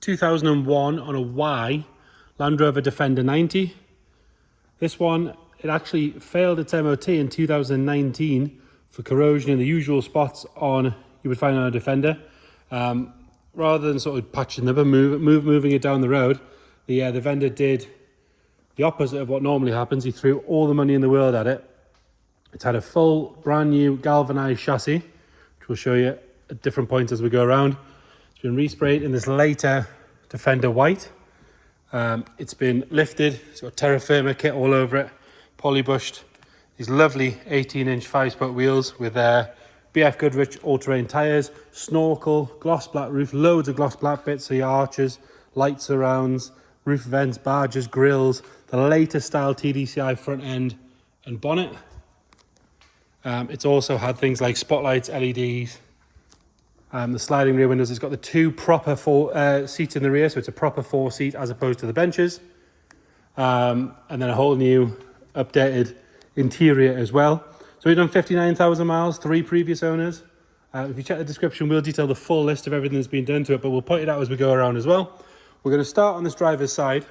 2001 on a Y Land Rover Defender 90. This one, it actually failed its MOT in 2019 for corrosion in the usual spots on you would find on a Defender. Rather than sort of patching them and moving it down the road, the vendor did the opposite of what normally happens. He threw all the money in the world at it. It's had a full brand new galvanized chassis, which we'll show you at different points as we go around. It's been resprayed in this later Defender white. It's been lifted. It's got terra firma kit all over it, polybushed. These lovely 18-inch 5-spoke wheels with BF Goodrich all-terrain tyres, snorkel, gloss black roof, loads of gloss black bits, so your arches, light surrounds, roof vents, barges, grills, the latest style TDCI front end and bonnet. It's also had things like spotlights, LEDs, the sliding rear windows. It's got the two proper seats in the rear, so it's a proper 4-seat as opposed to the benches. And then a whole new updated interior as well. So we've done 59,000 miles, 3 previous owners. If you check the description, we'll detail the full list of everything that's been done to it, but we'll point it out as we go around as well. We're going to start on this driver's side.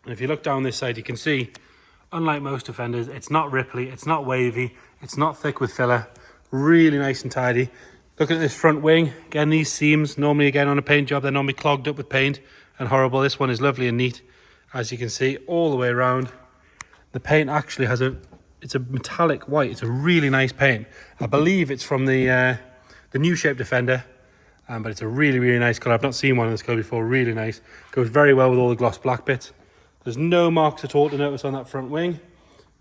And if you look down this side, you can see, unlike most Defenders, it's not ripply, it's not wavy, it's not thick with filler. Really nice and tidy. Look at this front wing. Again, these seams, normally again on a paint job, they're normally clogged up with paint and horrible. This one is lovely and neat, as you can see, all the way around. The paint actually has it's a metallic white. It's a really nice paint. I believe it's from the new shape Defender, but it's a really, really nice colour. I've not seen one of this colour before. Really nice. Goes very well with all the gloss black bits. There's no marks at all to notice on that front wing.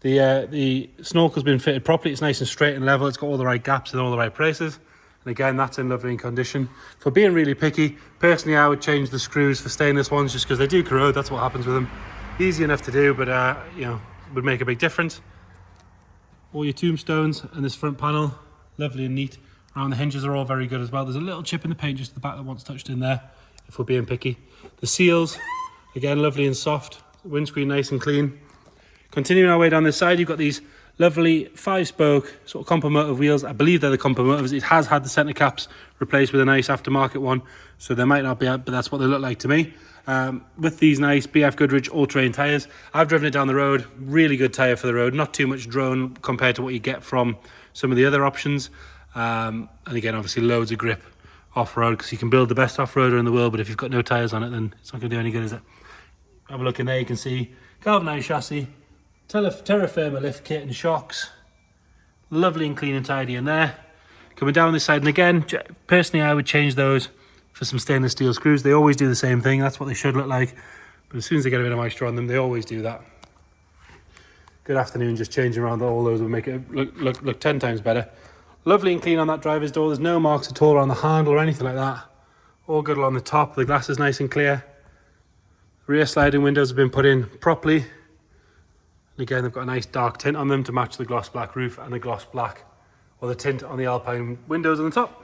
The snorkel's been fitted properly. It's nice and straight and level. It's got all the right gaps in all the right places. And again, that's in lovely condition. For being really picky, personally, I would change the screws for stainless ones just because they do corrode. That's what happens with them. Easy enough to do, but you know, would make a big difference. All your tombstones and this front panel, lovely and neat. Around the hinges are all very good as well. There's a little chip in the paint just at the back that wants touched in there, if we're being picky. The seals, again, lovely and soft. Windscreen nice and clean. Continuing our way down this side, you've got these lovely 5-spoke sort of Compomotive wheels. I believe they're the Compomotives. It has had the centre caps replaced with a nice aftermarket one, so they might not be, but that's what they look like to me. With these nice BF Goodrich all-terrain tyres. I've driven it down the road. Really good tyre for the road. Not too much drone compared to what you get from some of the other options. And again, obviously loads of grip off-road, because you can build the best off-roader in the world, but if you've got no tyres on it, then it's not going to do any good, is it? Have a look in there. You can see galvanised chassis, terra firma lift kit and shocks. Lovely and clean and tidy in there. Coming down this side, and again, personally, I would change those for some stainless steel screws. They always do the same thing. That's what they should look like. But as soon as they get a bit of moisture on them, they always do that. Good afternoon, just changing around all those will make it look 10 times better. Lovely and clean on that driver's door. There's no marks at all around the handle or anything like that. All good along the top. The glass is nice and clear. Rear sliding windows have been put in properly. And again, they've got a nice dark tint on them to match the gloss black roof and the gloss black, or the tint on the Alpine windows on the top.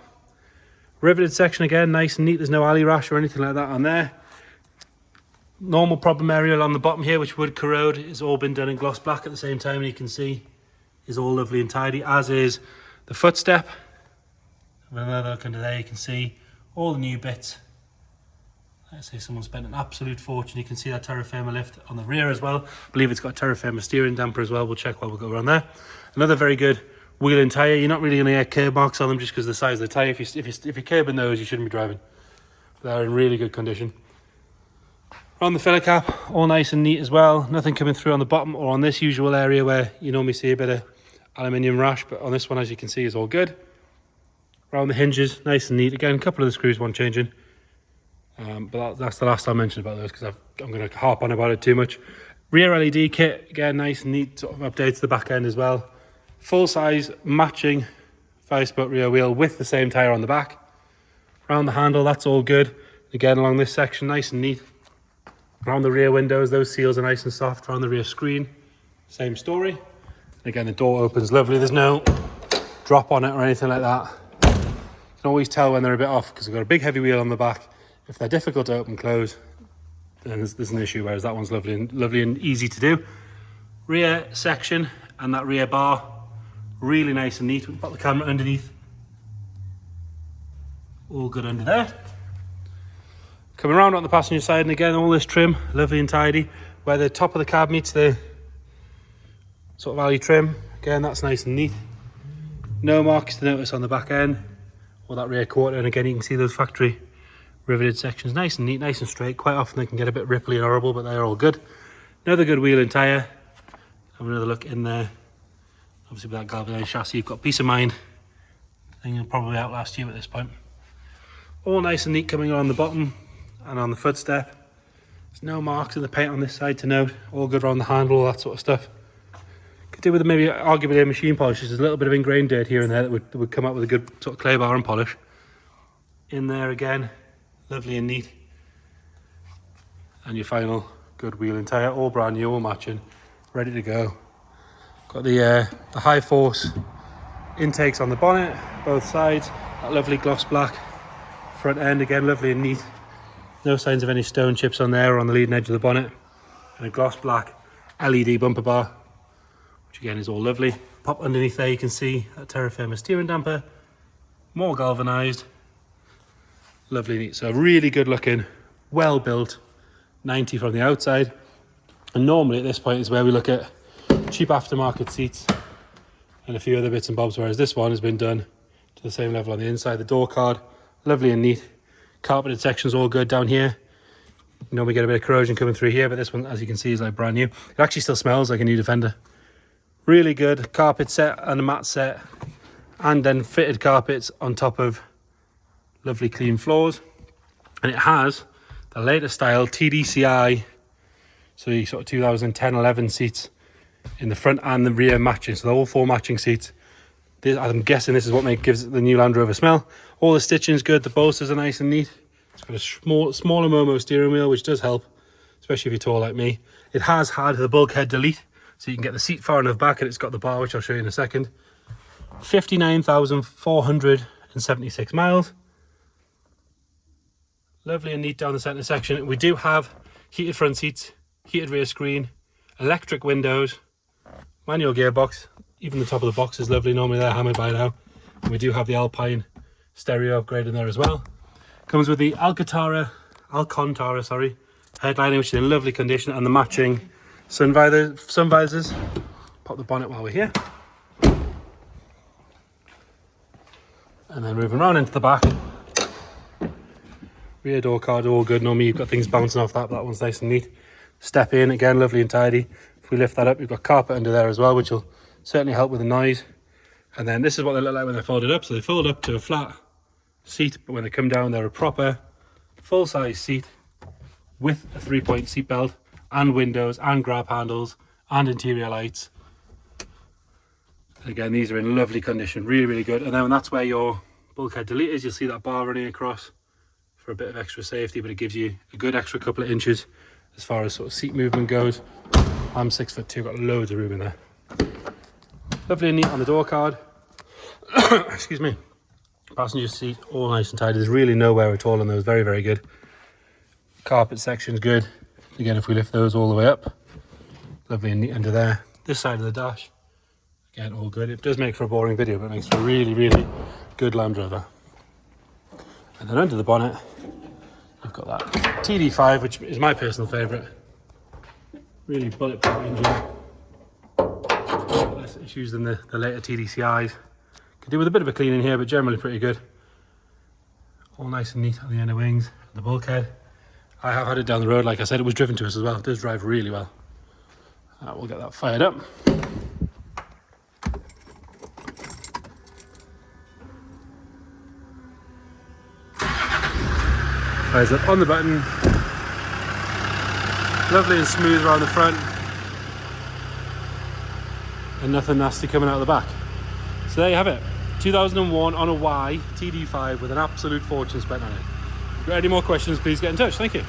Riveted section again, nice and neat. There's no alley rash or anything like that on there. Normal problem area along the bottom here, which would corrode, has all been done in gloss black at the same time, and you can see is all lovely and tidy, as is the footstep. When I look under there, you can see all the new bits. Let's say someone spent an absolute fortune. You can see that terra firma lift on the rear as well. I believe it's got a terra firma steering damper as well. We'll check while we go around there. Another very good wheel and tyre. You're not really going to get curb marks on them just because of the size of the tyre. If you're curbing those, you shouldn't be driving. They're in really good condition. On the filler cap, all nice and neat as well. Nothing coming through on the bottom or on this usual area where you normally see a bit of aluminium rash, but on this one, as you can see, is all good. Around the hinges, nice and neat. Again, a couple of the screws want changing. But that's the last I mentioned about those, because I'm going to harp on about it too much. Rear LED kit, again, nice and neat, sort of updates the back end as well. Full size matching 5-spoke rear wheel with the same tyre on the back. Around the handle, that's all good. Again, along this section, nice and neat. Around the rear windows, those seals are nice and soft. Around the rear screen, same story. Again, the door opens lovely. There's no drop on it or anything like that. You can always tell when they're a bit off because they've got a big heavy wheel on the back. If they're difficult to open close, then there's an issue, whereas that one's lovely and easy to do. Rear section and that rear bar, really nice and neat. We've got the camera underneath. All good under there. Coming around on the passenger side, and again, all this trim, lovely and tidy. Where the top of the cab meets the sort of alley trim, again, that's nice and neat. No marks to notice on the back end or that rear quarter, and again, you can see those factory riveted sections, nice and neat, nice and straight. Quite often they can get a bit ripply and horrible, but they're all good. Another good wheel and tyre. Have another look in there. Obviously with that galvanised chassis, you've got peace of mind. I think it'll probably outlast you at this point. All nice and neat coming on the bottom and on the footstep. There's no marks in the paint on this side to note. All good around the handle, all that sort of stuff. Could do with maybe arguably a machine polish. There's a little bit of ingrained dirt here and there that would come up with a good sort of clay bar and polish. In there again, lovely and neat. And your final good wheel and tyre, all brand new, all matching, ready to go. Got the high force intakes on the bonnet, both sides. That lovely gloss black front end, again, lovely and neat. No signs of any stone chips on there or on the leading edge of the bonnet. And a gloss black LED bumper bar, which again is all lovely. Pop underneath there, you can see that Terra Firma steering damper, more galvanised. Lovely neat. So really good looking, well built 90 from the outside. And normally at this point is where we look at cheap aftermarket seats and a few other bits and bobs, whereas this one has been done to the same level on the inside. The door card, lovely and neat. Carpeted sections all good down here. You normally get a bit of corrosion coming through here, but this one, as you can see, is like brand new. It actually still smells like a new Defender. Really good carpet set and a mat set, and then fitted carpets on top of lovely clean floors. And it has the latest style TDCI, so you sort of 2010-11 seats in the front and the rear matching, so they're all 4 matching seats. I'm guessing this is what gives the new Land Rover smell. All the stitching's good, the bolsters are nice and neat. It's got a smaller Momo steering wheel, which does help, especially if you're tall like me. It has had the bulkhead delete, so you can get the seat far enough back, and it's got the bar, which I'll show you in a second. 59,476 miles. Lovely and neat down the centre section. We do have heated front seats, heated rear screen, electric windows, manual gearbox. Even the top of the box is lovely. Normally they're hammered by now. And we do have the Alpine stereo upgrade in there as well. Comes with the Alcantara headlining, which is in lovely condition, and the matching sun visors. Pop the bonnet while we're here. And then moving around into the back. Rear door card, all good. Normally you've got things bouncing off that, but that one's nice and neat. Step in, again, lovely and tidy. If we lift that up, you've got carpet under there as well, which will certainly help with the noise. And then this is what they look like when they're folded up. So they fold up to a flat seat, but when they come down, they're a proper full-size seat with a 3-point seat belt and windows and grab handles and interior lights. Again, these are in lovely condition, really, really good. And then that's where your bulkhead delete is. You'll see that bar running across for a bit of extra safety, but it gives you a good extra couple of inches as far as sort of seat movement goes. I'm 6'2", got loads of room in there. Lovely and neat on the door card. Excuse me. Passenger seat, all nice and tidy. There's really no wear at all on those. Very, very good. Carpet section's good. Again, if we lift those all the way up, lovely and neat under there. This side of the dash, again, all good. It does make for a boring video, but it makes for a really, really good Land Rover. And then under the bonnet, you've got that TD5, which is my personal favourite. Really bulletproof engine. Less issues than the later TDCIs. Could do with a bit of a clean in here, but generally pretty good. All nice and neat on the inner wings, the bulkhead. I have had it down the road, like I said, it was driven to us as well. It does drive really well. We'll get that fired up. Fires up on the button. Lovely and smooth around the front. And nothing nasty coming out of the back. So there you have it. 2001 on a Y TD5 with an absolute fortune spent on it. If you've got any more questions, please get in touch. Thank you.